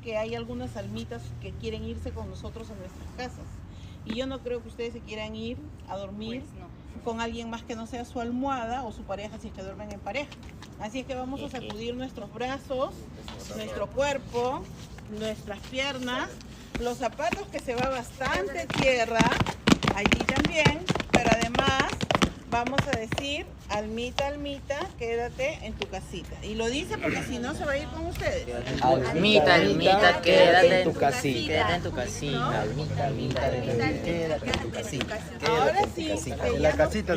que hay algunas almitas que quieren irse con nosotros a nuestras casas. Y yo no creo que ustedes se quieran ir a dormir Pues no. con alguien más que no sea su almohada o su pareja si es que duermen en pareja. Así es que vamos a sacudir nuestros brazos, nuestro cuerpo, nuestras piernas, los zapatos que se va bastante tierra, allí también, pero además vamos a decir, almita, almita, quédate en tu casita. Y lo dice porque si no se va a ir con ustedes. Almita, almita, quédate en tu casita. Quédate en tu casita. Almita, almita, quédate en tu casita. Ahora sí, En la casita.